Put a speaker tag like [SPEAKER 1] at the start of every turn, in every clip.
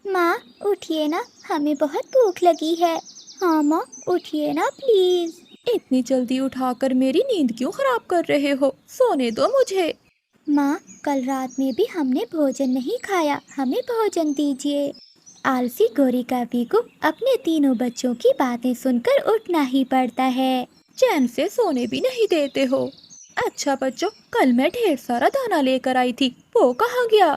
[SPEAKER 1] माँ, उठिए ना, हमें बहुत भूख लगी है। हाँ माँ, उठिए ना प्लीज।
[SPEAKER 2] इतनी जल्दी उठाकर मेरी नींद क्यों खराब कर रहे हो? सोने दो मुझे।
[SPEAKER 1] माँ, कल रात में भी हमने भोजन नहीं खाया, हमें भोजन दीजिए। आलसी गोरी कावी को अपने तीनों बच्चों की बातें सुनकर उठना ही पड़ता है।
[SPEAKER 2] चैन से सोने भी नहीं देते हो। अच्छा बच्चों, कल मैं ढेर सारा दाना लेकर आई थी, वो कहाँ गया?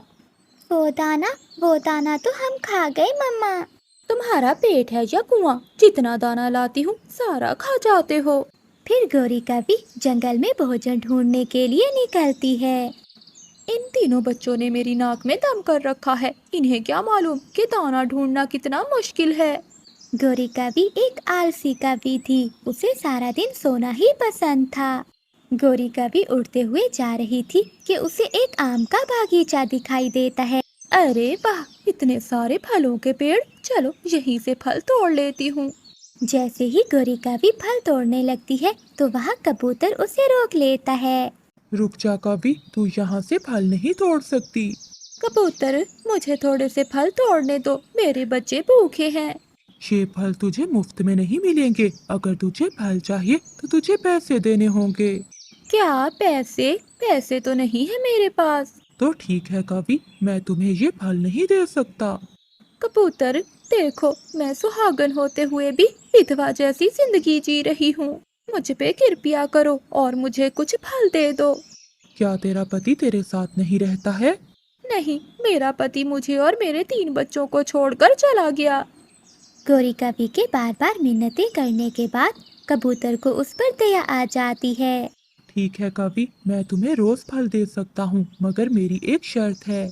[SPEAKER 1] वो दाना वो दाना तो हम खा गए मम्मा।
[SPEAKER 2] तुम्हारा पेट है या कुआं? जितना दाना लाती हूँ सारा खा जाते हो।
[SPEAKER 1] फिर गोरी कावी जंगल में भोजन ढूंढने के लिए निकलती है।
[SPEAKER 2] इन तीनों बच्चों ने मेरी नाक में दम कर रखा है। इन्हें क्या मालूम कि दाना ढूंढना कितना मुश्किल है।
[SPEAKER 1] गोरी कावी एक आलसी कावी थी, उसे सारा दिन सोना ही पसंद था। गोरी कावी उड़ते हुए जा रही थी कि उसे एक आम का बागीचा दिखाई देता है।
[SPEAKER 2] अरे वाह, इतने सारे फलों के पेड़, चलो यहीं से फल तोड़ लेती हूँ।
[SPEAKER 1] जैसे ही गोरी कावी फल तोड़ने लगती है तो वहाँ कबूतर उसे रोक लेता है।
[SPEAKER 3] रुक जा कभी, तू यहाँ से फल नहीं तोड़ सकती।
[SPEAKER 2] कबूतर, मुझे थोड़े से फल तोड़ने दो, मेरे बच्चे भूखे हैं।
[SPEAKER 3] ये फल तुझे मुफ्त में नहीं मिलेंगे। अगर तुझे फल चाहिए तो तुझे पैसे देने होंगे।
[SPEAKER 2] क्या पैसे? पैसे तो नहीं है मेरे पास।
[SPEAKER 3] तो ठीक है कभी, मैं तुम्हें ये फल नहीं दे सकता।
[SPEAKER 2] कबूतर, देखो, मैं सुहागन होते हुए भी विधवा जैसी जिंदगी जी रही हूँ। मुझ पे कृपया करो और मुझे कुछ फल दे दो।
[SPEAKER 3] क्या तेरा पति तेरे साथ नहीं रहता है?
[SPEAKER 2] नहीं, मेरा पति मुझे और मेरे 3 बच्चों को छोड़कर चला गया।
[SPEAKER 1] गोरी कावी के बार बार मिन्नतें करने के बाद कबूतर को उस पर दया आ जाती है।
[SPEAKER 3] ठीक है कभी, मैं तुम्हें रोज फल दे सकता हूँ, मगर मेरी एक शर्त है।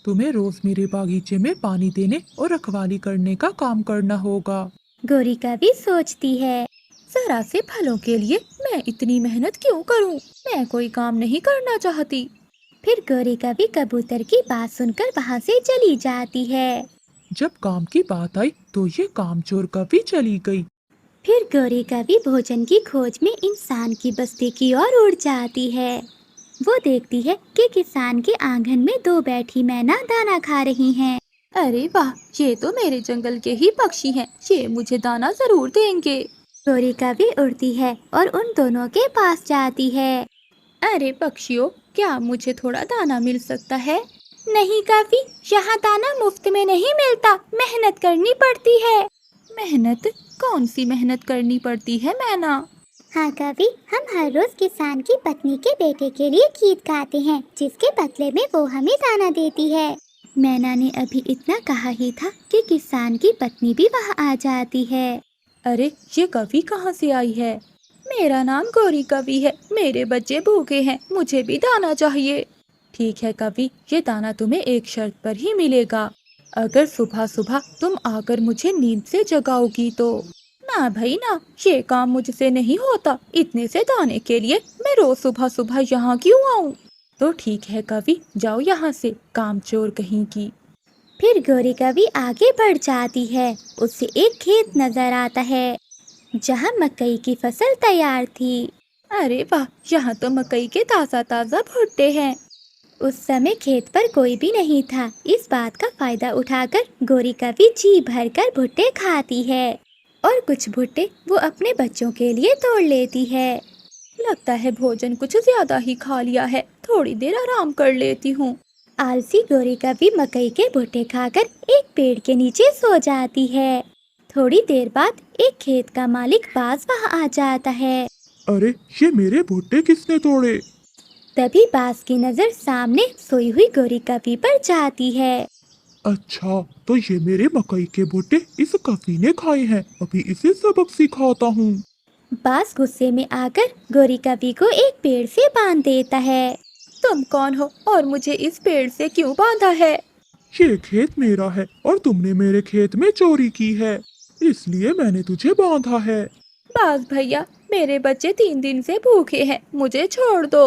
[SPEAKER 3] तुम्हें रोज मेरे बागीचे में पानी देने और रखवाली करने का काम करना होगा।
[SPEAKER 1] गोरी कावी सोचती है।
[SPEAKER 2] जरा से फलों के लिए मैं इतनी मेहनत क्यों करूं? मैं कोई काम नहीं करना चाहती।
[SPEAKER 1] फिर गोरी कावी कबूतर की बात सुनकर वहाँ से चली जाती है।
[SPEAKER 3] जब काम की बात आई तो ये कामचोर कभी चली गई।
[SPEAKER 1] फिर गोरी कावी भोजन की खोज में इंसान की बस्ती की ओर उड़ जाती है। वो देखती है कि किसान के आंगन में 2 बैठी मैना दाना खा रही हैं।
[SPEAKER 2] अरे वाह, ये तो मेरे जंगल के ही पक्षी हैं, ये मुझे दाना जरूर देंगे।
[SPEAKER 1] गोरी कावी उड़ती है और उन दोनों के पास जाती है।
[SPEAKER 2] अरे पक्षियों, क्या मुझे थोड़ा दाना मिल सकता है?
[SPEAKER 1] नहीं कावी, यहाँ दाना मुफ्त में नहीं मिलता, मेहनत करनी पड़ती है।
[SPEAKER 2] मेहनत? कौन सी मेहनत करनी पड़ती है मैना?
[SPEAKER 1] हाँ कावी, हम हर रोज किसान की पत्नी के बेटे के लिए गीत गाते हैं, जिसके बदले में वो हमें दाना देती है। मैना ने अभी इतना कहा ही था कि किसान की पत्नी भी वहाँ आ जाती है।
[SPEAKER 2] अरे, ये कवि कहाँ से आई है? मेरा नाम गौरी कवि है, मेरे बच्चे भूखे हैं, मुझे भी दाना चाहिए। ठीक है कवि, ये दाना तुम्हें एक शर्त पर ही मिलेगा। अगर सुबह सुबह तुम आकर मुझे नींद से जगाओगी तो। ना भाई ना, ये काम मुझसे नहीं होता। इतने से दाने के लिए मैं रोज सुबह सुबह यहाँ क्यों आऊँ? तो ठीक है कवि, जाओ यहाँ से, कामचोर कहीं की।
[SPEAKER 1] फिर गोरी कावी आगे बढ़ जाती है। उसे एक खेत नजर आता है जहाँ मकई की फसल तैयार थी।
[SPEAKER 2] अरे वाह, यहाँ तो मकई के ताज़ा ताज़ा भुट्टे हैं।
[SPEAKER 1] उस समय खेत पर कोई भी नहीं था। इस बात का फायदा उठाकर गोरी कावी जी भरकर भुट्टे खाती है और कुछ भुट्टे वो अपने बच्चों के लिए तोड़ लेती है।
[SPEAKER 2] लगता है भोजन कुछ ज्यादा ही खा लिया है, थोड़ी देर आराम कर लेती हूँ।
[SPEAKER 1] आलसी गोरी कावी मकई के भुट्टे खाकर एक पेड़ के नीचे सो जाती है। थोड़ी देर बाद एक खेत का मालिक बाज वहाँ आ जाता है।
[SPEAKER 3] अरे, ये मेरे भुट्टे किसने तोड़े?
[SPEAKER 1] तभी बाज की नजर सामने सोई हुई गोरी कावी पर जाती है।
[SPEAKER 3] अच्छा, तो ये मेरे मकई के भुट्टे इस कफी ने खाए हैं। अभी इसे सबक सिखाता हूँ।
[SPEAKER 1] बाज गुस्से में आकर गोरी कावी को एक पेड़ से बांध देता है।
[SPEAKER 2] तुम कौन हो और मुझे इस पेड़ से क्यों बांधा है?
[SPEAKER 3] ये खेत मेरा है और तुमने मेरे खेत में चोरी की है, इसलिए मैंने तुझे बांधा है।
[SPEAKER 2] बाज भैया, मेरे बच्चे 3 दिन से भूखे हैं, मुझे छोड़ दो।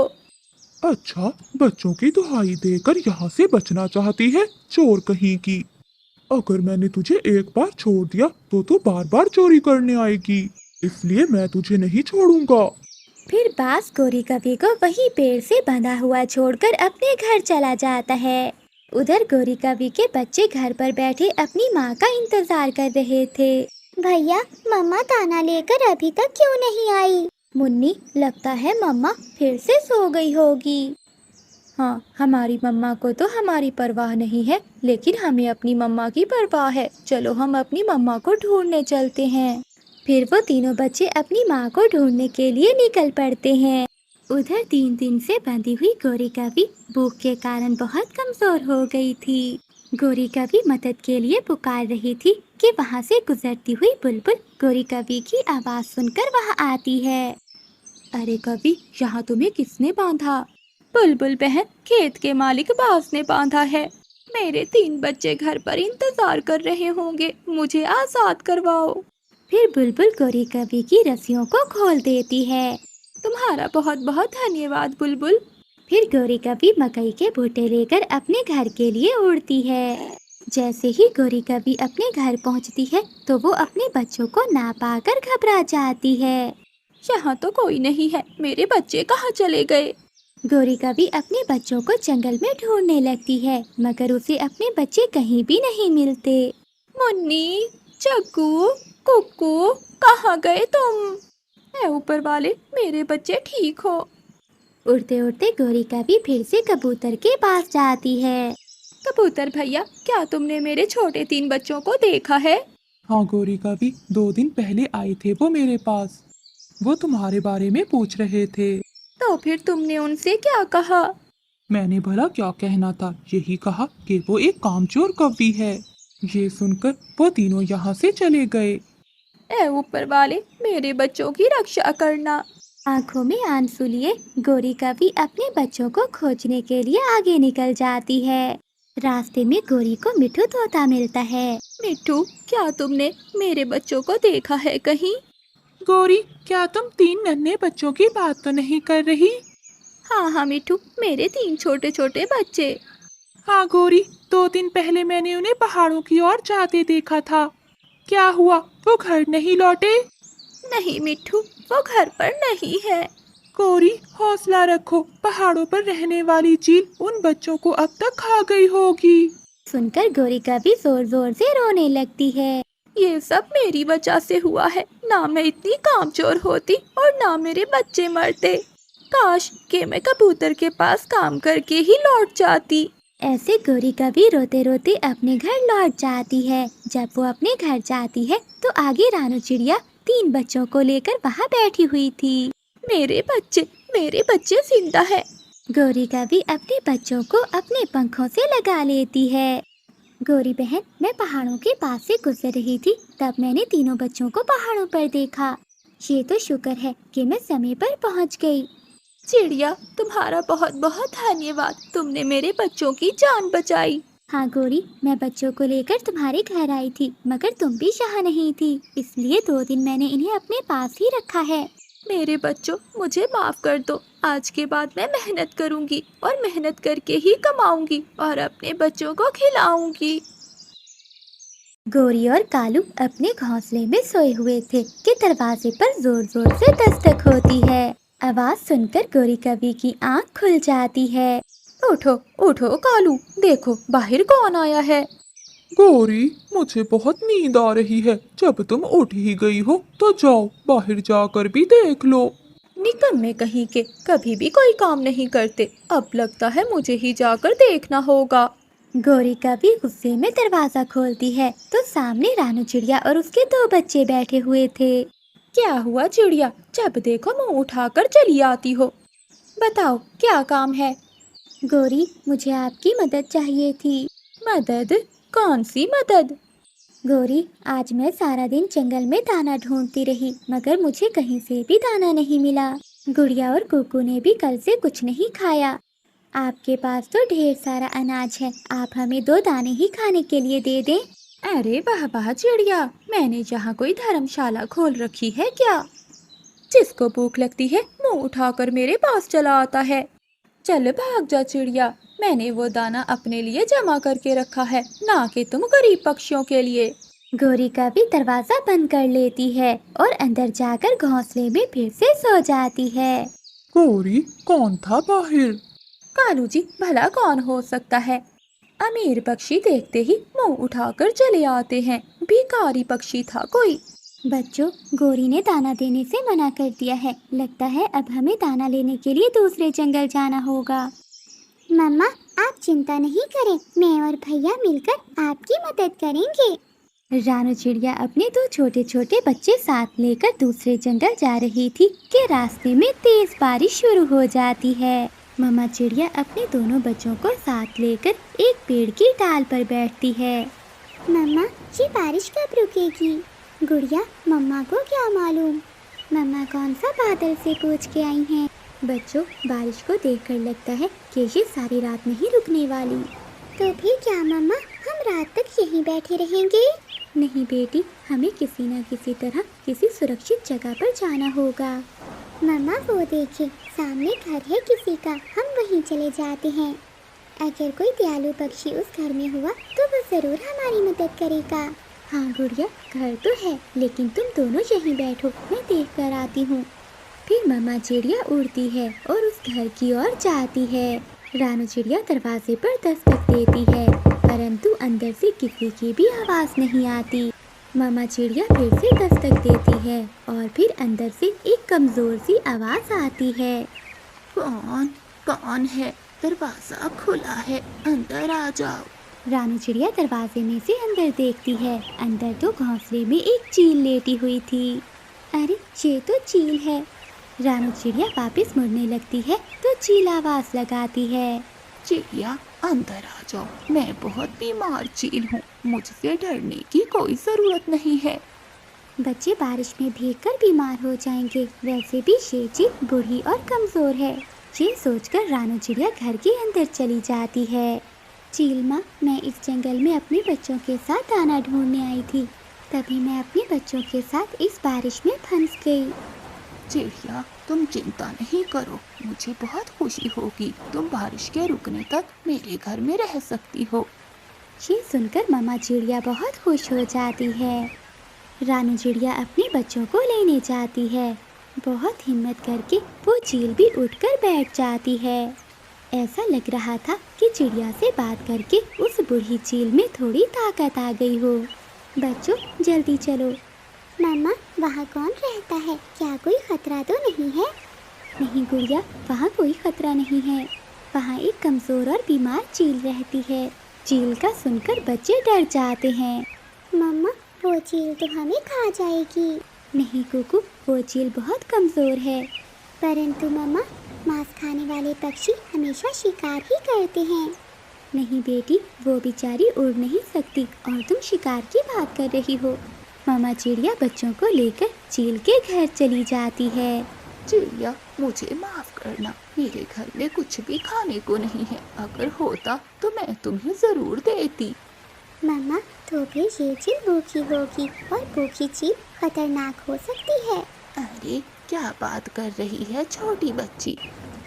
[SPEAKER 3] अच्छा, बच्चों की दुहाई देकर यहाँ से बचना चाहती है, चोर कहीं की। अगर मैंने तुझे एक बार छोड़ दिया तो तू बार बार चोरी करने आएगी, इसलिए मैं तुझे नहीं छोड़ूंगा।
[SPEAKER 1] फिर बाज गोरी कावी को वही पेड़ से बंधा हुआ छोड़कर अपने घर चला जाता है। उधर गौरी कवि के बच्चे घर पर बैठे अपनी माँ का इंतजार कर रहे थे। भैया, मम्मा दाना लेकर अभी तक क्यों नहीं आई? मुन्नी, लगता है मम्मा फिर से सो गई होगी।
[SPEAKER 2] हाँ, हमारी मम्मा को तो हमारी परवाह नहीं है, लेकिन हमें अपनी मम्मा की परवाह है। चलो हम अपनी मम्मा को ढूंढने चलते हैं।
[SPEAKER 1] फिर वो तीनों बच्चे अपनी माँ को ढूंढने के लिए निकल पड़ते हैं। उधर 3 दिन से बंधी हुई गौरी कवि भूख के कारण बहुत कमजोर हो गई थी। गौरी कवि मदद के लिए पुकार रही थी कि वहाँ से गुजरती हुई बुलबुल गौरी कवि की आवाज सुनकर वहाँ आती है।
[SPEAKER 2] अरे कवि, यहाँ तुम्हें किसने बांधा? बुलबुल बहन, खेत के मालिक बास ने बांधा है। मेरे 3 बच्चे घर पर इंतजार कर रहे होंगे, मुझे आजाद करवाओ।
[SPEAKER 1] फिर बुलबुल गौरी कवि की रस्सियों को खोल देती है।
[SPEAKER 2] तुम्हारा बहुत बहुत धन्यवाद बुलबुल।
[SPEAKER 1] फिर गौरी कवि मकई के भुट्टे लेकर अपने घर के लिए उड़ती है। जैसे ही गौरी कवि अपने घर पहुंचती है तो वो अपने बच्चों को ना पाकर घबरा जाती है।
[SPEAKER 2] यहाँ तो कोई नहीं है, मेरे बच्चे कहाँ चले गए?
[SPEAKER 1] गौरी कवि अपने बच्चों को जंगल में ढूंढने लगती है, मगर उसे अपने बच्चे कहीं भी नहीं मिलते।
[SPEAKER 2] मुन्नी, चक्कू, कुक्कू, कहाँ गए तुम? ऐ ऊपर वाले, मेरे बच्चे ठीक हो।
[SPEAKER 1] उड़ते उड़ते गौरी कवि फिर से कबूतर के पास जाती है।
[SPEAKER 2] कबूतर भैया, क्या तुमने मेरे छोटे 3 बच्चों को देखा है?
[SPEAKER 3] हाँ गौरी कवि, 2 दिन पहले आए थे वो मेरे पास। वो तुम्हारे बारे में पूछ रहे थे।
[SPEAKER 2] तो फिर तुमने उनसे क्या कहा?
[SPEAKER 3] मैंने भला क्या कहना था, यही कहा कि वो एक कामचोर कवि है। ये सुनकर वो तीनों यहाँ से चले गए।
[SPEAKER 2] ऐ ऊपर वाले, मेरे बच्चों की रक्षा करना।
[SPEAKER 1] आंखों में आंसू लिए गौरी कवि अपने बच्चों को खोजने के लिए आगे निकल जाती है। रास्ते में गौरी को मिठू तोता मिलता है।
[SPEAKER 2] मिठू, क्या तुमने मेरे बच्चों को देखा है कहीं?
[SPEAKER 3] गौरी, क्या तुम 3 नन्हे बच्चों की बात तो नहीं कर रही?
[SPEAKER 2] हाँ हाँ मिठू, मेरे 3 छोटे छोटे बच्चे।
[SPEAKER 3] हाँ गौरी, 2 दिन पहले मैंने उन्हें पहाड़ों की ओर जाते देखा था। क्या हुआ, वो घर नहीं लौटे?
[SPEAKER 2] नहीं मिठू, वो घर पर नहीं है।
[SPEAKER 3] गौरी, हौसला रखो, पहाड़ों पर रहने वाली चील उन बच्चों को अब तक खा गई होगी।
[SPEAKER 1] सुनकर गौरी कवि जोर जोर से रोने लगती है।
[SPEAKER 2] ये सब मेरी वजह से हुआ है। ना मैं इतनी कामचोर होती और ना मेरे बच्चे मरते। काश कि मैं कबूतर के पास काम करके ही लौट जाती।
[SPEAKER 1] ऐसे गौरी कवि रोते रोते अपने घर लौट जाती है। जब वो अपने घर जाती है तो आगे रानू चिड़िया 3 बच्चों को लेकर वहाँ बैठी हुई थी।
[SPEAKER 2] मेरे बच्चे जिंदा है।
[SPEAKER 1] गौरी कवि अपने बच्चों को अपने पंखों से लगा लेती है। गौरी बहन, मैं पहाड़ों के पास से गुजर रही थी, तब मैंने तीनों बच्चों को पहाड़ों पर देखा। ये तो शुक्र है कि मैं समय पर पहुंच गई।
[SPEAKER 2] चिड़िया, तुम्हारा बहुत बहुत धन्यवाद, तुमने मेरे बच्चों की जान बचाई।
[SPEAKER 1] हाँ गौरी, मैं बच्चों को लेकर तुम्हारे घर आई थी, मगर तुम भी यहाँ नहीं थी, इसलिए 2 दिन मैंने इन्हें अपने पास ही रखा है।
[SPEAKER 2] मेरे बच्चों, मुझे माफ कर दो। आज के बाद मैं मेहनत करूंगी और मेहनत करके ही कमाऊंगी और अपने बच्चों को खिलाऊंगी।
[SPEAKER 1] गौरी और कालू अपने घोंसले में सोए हुए थे कि दरवाजे पर जोर जोर से दस्तक होती है। आवाज सुनकर गौरी कवि की आंख खुल जाती है।
[SPEAKER 2] उठो उठो कालू, देखो बाहर कौन आया है।
[SPEAKER 3] गौरी, मुझे बहुत नींद आ रही है। जब तुम उठ ही गई हो तो जाओ, बाहर जाकर भी देख लो।
[SPEAKER 2] निकम्मे कहीं के, कभी भी कोई काम नहीं करते। अब लगता है मुझे ही जाकर देखना होगा।
[SPEAKER 1] गौरी कवि गुस्से में दरवाजा खोलती है तो सामने रानू चिड़िया और उसके 2 बच्चे बैठे हुए थे।
[SPEAKER 2] क्या हुआ चिड़िया, जब देखो मुंह उठाकर चली आती हो। बताओ क्या काम है।
[SPEAKER 1] गौरी, मुझे आपकी मदद चाहिए थी।
[SPEAKER 2] मदद? कौन सी मदद?
[SPEAKER 1] गौरी, आज मैं सारा दिन जंगल में दाना ढूंढती रही, मगर मुझे कहीं से भी दाना नहीं मिला। गुड़िया और कुकू ने भी कल से कुछ नहीं खाया। आपके पास तो ढेर सारा अनाज है, आप हमें 2 दाने ही खाने के लिए दे दें।
[SPEAKER 2] अरे वाह वाह चिड़िया, मैंने यहाँ कोई धर्मशाला खोल रखी है क्या? जिसको भूख लगती है मुंह उठाकर मेरे पास चला आता है। चल भाग जा चिड़िया, मैंने वो दाना अपने लिए जमा करके रखा है, ना कि तुम गरीब पक्षियों के लिए।
[SPEAKER 1] गौरी का भी दरवाजा बंद कर लेती है और अंदर जाकर घोंसले में फिर से सो जाती है।
[SPEAKER 3] गौरी, कौन था बाहर?
[SPEAKER 2] कालू जी, भला कौन हो सकता है? अमीर पक्षी देखते ही मुंह उठाकर चले आते हैं। भिखारी पक्षी था कोई।
[SPEAKER 1] बच्चों, गोरी ने दाना देने से मना कर दिया है। लगता है अब हमें दाना लेने के लिए दूसरे जंगल जाना होगा। मम्मा, आप चिंता नहीं करें, मैं और भैया मिलकर आपकी मदद करेंगे। रानू चिड़िया अपने दो छोटे छोटे बच्चे साथ लेकर दूसरे जंगल जा रही थी कि रास्ते में तेज बारिश शुरू हो जाती है। मम्मा चिड़िया अपने दोनों बच्चों को साथ लेकर एक पेड़ की डाल पर बैठती है। मम्मा, ये बारिश कब रुकेगी? गुड़िया, मम्मा को क्या मालूम। मम्मा कौन सा बादल से पूछ के आई हैं। बच्चों, बारिश को देखकर लगता है कि ये सारी रात नहीं रुकने वाली। तो फिर क्या मम्मा, हम रात तक यहीं बैठे रहेंगे? नहीं बेटी, हमें किसी न किसी तरह किसी सुरक्षित जगह पर जाना होगा। मम्मा, वो देखिए, सामने घर है किसी का, हम वहीं चले जाते हैं। अगर कोई दयालु पक्षी उस घर में हुआ तो वो जरूर हमारी मदद करेगा। हाँ गुड़िया, घर तो है, लेकिन तुम दोनों यहीं बैठो, मैं देख कर आती हूँ। फिर मम्मा चिड़िया उड़ती है और उस घर की ओर जाती है। रानू चिड़िया दरवाजे पर दस्तक देती है, परंतु अंदर से किसी की भी आवाज नहीं आती। मम्मा चिड़िया फिर से दस्तक देती है और फिर अंदर से एक कमजोर सी आवाज आती है।
[SPEAKER 2] कौन है? दरवाजा खुला है, अंदर आ जाओ।
[SPEAKER 1] रानू चिड़िया दरवाजे में से अंदर देखती है। अंदर तो घोंसले में एक चील लेटी हुई थी। अरे, ये तो चील है। रानू चिड़िया वापस मुड़ने लगती है तो चील आवाज लगाती है।
[SPEAKER 2] चिड़िया, अंदर आ जाओ, मैं बहुत बीमार चील हूँ, मुझसे डरने की कोई जरूरत नहीं है।
[SPEAKER 1] बच्चे बारिश में भीगकर बीमार हो जाएंगे, वैसे भी ये चील बूढ़ी और कमजोर है। ये सोचकर रानू चिड़िया घर के अंदर चली जाती है। चील माँ, मैं इस जंगल में अपने बच्चों के साथ दाना ढूंढने आई थी, तभी मैं अपने बच्चों के साथ इस बारिश में फंस गई।
[SPEAKER 2] चिड़िया, तुम चिंता नहीं करो, मुझे बहुत खुशी होगी। तुम बारिश के रुकने तक मेरे घर में रह सकती हो।
[SPEAKER 1] ये सुनकर मम्मा चिड़िया बहुत खुश हो जाती है। रानू चिड़िया अपने बच्चों को लेने जाती है। बहुत हिम्मत करके वो चील भी उठकर बैठ जाती है। ऐसा लग रहा था कि चिड़िया से बात करके उस बूढ़ी चील में थोड़ी ताकत आ गई हो। बच्चों, जल्दी चलो। मम्मा, वहाँ कौन रहता है? क्या कोई खतरा तो नहीं है? नहीं गुड़िया, वहाँ कोई खतरा नहीं है। वहाँ एक कमजोर और बीमार चील रहती है। चील का सुनकर बच्चे डर जाते हैं। मम्मा, वो चील तो हमें खा जाएगी। नहीं कुकू, वो चील बहुत कमजोर है। परंतु मम्मा, मांस खाने वाले पक्षी हमेशा शिकार ही करते हैं। नहीं बेटी, वो बेचारी उड़ नहीं सकती और तुम शिकार की बात कर रही हो। मामा चिड़िया बच्चों को लेकर चील के घर चली जाती है।
[SPEAKER 2] चिड़िया, मुझे माफ करना, मेरे घर में कुछ भी खाने को नहीं है। अगर होता तो मैं तुम्हें जरूर देती।
[SPEAKER 1] मामा, तो फिर ये चील भूखी होगी और भूखी चील खतरनाक हो सकती है।
[SPEAKER 2] अरे, क्या बात कर रही है छोटी बच्ची?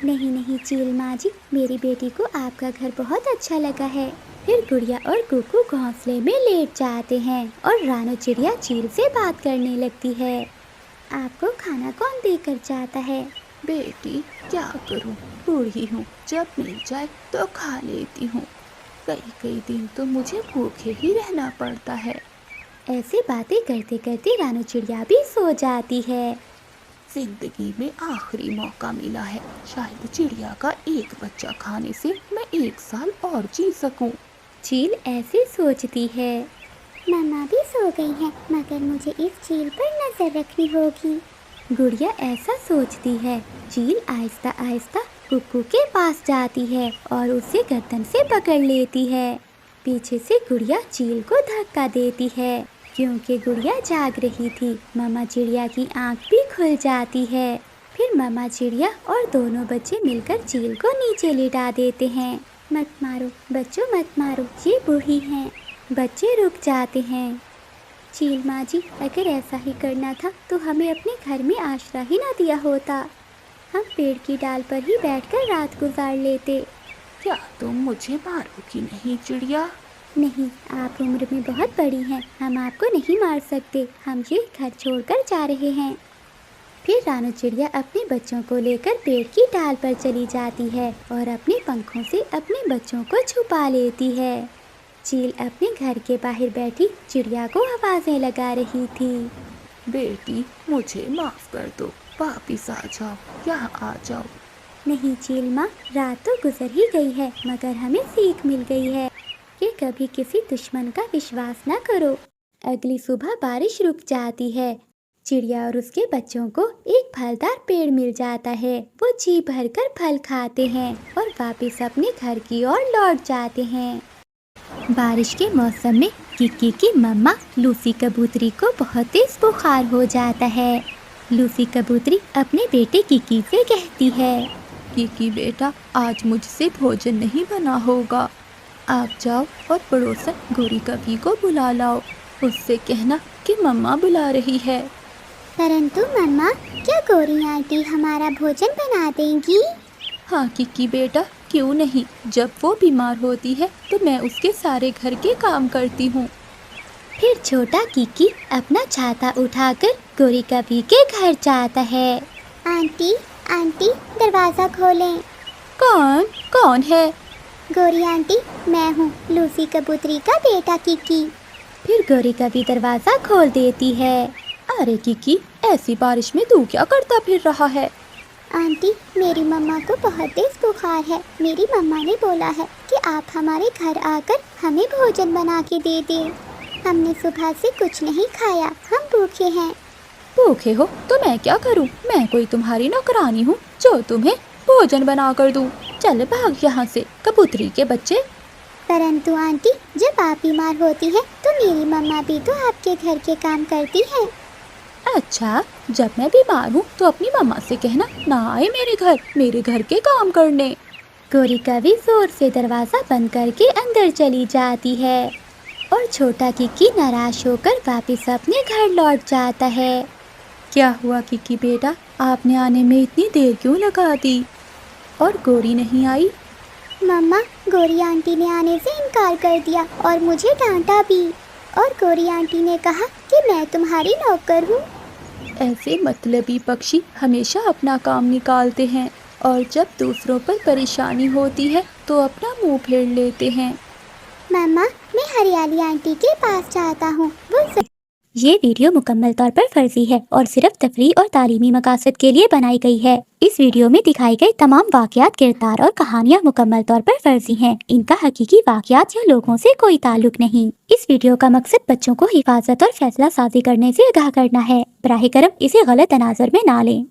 [SPEAKER 1] नहीं चील माँ जी, मेरी बेटी को आपका घर बहुत अच्छा लगा है। फिर गुड़िया और कुकू घोंसले में लेट जाते हैं और रानू चिड़िया चील से बात करने लगती है। आपको खाना कौन देकर जाता है?
[SPEAKER 2] बेटी, क्या करूं, बूढ़ी हूँ, जब मिल जाए तो खा लेती हूँ। कई दिन तो मुझे भूखे ही रहना पड़ता है।
[SPEAKER 1] ऐसे बातें करते करते रानू चिड़िया भी सो जाती है।
[SPEAKER 2] जिंदगी में आखिरी मौका मिला है, शायद चिड़िया का एक बच्चा खाने से मैं 1 साल और जी सकूं।
[SPEAKER 1] चील ऐसे सोचती है। मामा भी सो गई है, मगर मुझे इस चील पर नजर रखनी होगी। गुड़िया ऐसा सोचती है। चील आहिस्ता आहिस्ता कुक्कू के पास जाती है और उसे गर्दन से पकड़ लेती है। पीछे से गुड़िया चील को धक्का देती है। क्योंकि गुड़िया जाग रही थी, मामा चिड़िया की आंख भी खुल जाती है। फिर मामा चिड़िया और दोनों बच्चे मिलकर चील को नीचे लिटा देते हैं। मत मारो बच्चों, मत मारो, ये बूढ़ी हैं। बच्चे रुक जाते हैं। चील माँ जी, अगर ऐसा ही करना था तो हमें अपने घर में आश्रय ही ना दिया होता। हम पेड़ की डाल पर ही बैठकर रात गुजार लेते।
[SPEAKER 2] क्या तुम मुझे मारोगी नहीं चिड़िया?
[SPEAKER 1] नहीं, आप उम्र में बहुत बड़ी हैं, हम आपको नहीं मार सकते। हम ये घर छोड़कर जा रहे हैं। फिर रानू चिड़िया अपने बच्चों को लेकर पेड़ की डाल पर चली जाती है और अपने पंखों से अपने बच्चों को छुपा लेती है। चील अपने घर के बाहर बैठी चिड़िया को आवाजें लगा रही थी।
[SPEAKER 2] बेटी, मुझे माफ कर दो, वापिस आ जाओ, यहाँ आ जाओ।
[SPEAKER 1] नहीं चील माँ, रात तो गुजर ही गई है, मगर हमें सीख मिल गई है कि कभी किसी दुश्मन का विश्वास न करो। अगली सुबह बारिश रुक जाती है। चिड़िया और उसके बच्चों को एक फलदार पेड़ मिल जाता है। वो जी भरकर फल खाते हैं और वापस अपने घर की ओर लौट जाते हैं। बारिश के मौसम में किक्की की मम्मा लूसी कबूतरी को बहुत तेज बुखार हो जाता है। लूसी कबूतरी अपने बेटे किक्की से कहती है,
[SPEAKER 2] किकी बेटा, आज मुझसे भोजन नहीं बना होगा। आप जाओ और पड़ोसन गोरी कवि को बुला लाओ। उससे कहना कि मम्मा बुला रही है।
[SPEAKER 1] परंतु मम्मा, क्या गोरी आंटी हमारा भोजन बना देंगी?
[SPEAKER 2] हाँ किकी बेटा, क्यों नहीं। जब वो बीमार होती है तो मैं उसके सारे घर के काम करती हूँ।
[SPEAKER 1] फिर छोटा किकी अपना छाता उठाकर गोरी कवि के घर जाता है। आंटी, आंटी, दरवाजा खोलें।
[SPEAKER 2] कौन कौन है?
[SPEAKER 1] गोरी आंटी, मैं हूँ लूसी कबूतरी का बेटा किकी। फिर गोरी कवि दरवाजा खोल देती है।
[SPEAKER 2] अरे किकी, ऐसी बारिश में तू क्या करता फिर रहा है?
[SPEAKER 1] आंटी, मेरी मम्मा को बहुत तेज बुखार है। मेरी मम्मा ने बोला है कि आप हमारे घर आकर हमें भोजन बना के दे दें। हमने सुबह से कुछ नहीं खाया, हम भूखे हैं।
[SPEAKER 2] भूखे हो तो मैं क्या करूं? मैं कोई तुम्हारी नौकरानी हूँ जो तुम्हें भोजन बना कर दूं? चल भाग यहाँ से, कबूतरी के बच्चे।
[SPEAKER 1] परंतु आंटी, जब आप बीमार होती है तो मेरी मम्मा भी तो आपके घर के काम करती है।
[SPEAKER 2] अच्छा, जब मैं बीमार हूँ तो अपनी मम्मा से कहना ना आए मेरे घर के काम करने।
[SPEAKER 1] गोरी कवि जोर से दरवाजा बंद करके अंदर चली जाती है और छोटा किकी नाराज होकर वापस अपने घर लौट जाता है।
[SPEAKER 2] क्या हुआ किकी बेटा, आपने आने में इतनी देर क्यों लगा दी? और गोरी नहीं आई?
[SPEAKER 1] मम्मा, गोरी आंटी ने आने से इनकार कर दिया और मुझे डांटा भी। और गोरी आंटी ने कहा कि मैं तुम्हारी नौकर हूँ।
[SPEAKER 2] ऐसे मतलबी पक्षी हमेशा अपना काम निकालते हैं और जब दूसरों पर परेशानी होती है तो अपना मुंह फेर लेते हैं।
[SPEAKER 1] मम्मा, मैं हरियाली आंटी के पास जाता हूँ। ये वीडियो मुकम्मल तौर पर फर्जी है और सिर्फ तफरीह और तालीमी मकासद के लिए बनाई गई है। इस वीडियो में दिखाए गए तमाम वाक़यात, किरदार और कहानियाँ मुकम्मल तौर पर फर्जी हैं। इनका हकीकी वाक़यात या लोगों से कोई ताल्लुक नहीं। इस वीडियो का मकसद बच्चों को हिफाजत और फैसला साजी करने से आगाह करना है। बराह करम इसे गलत तनाज़ुर में ना लें।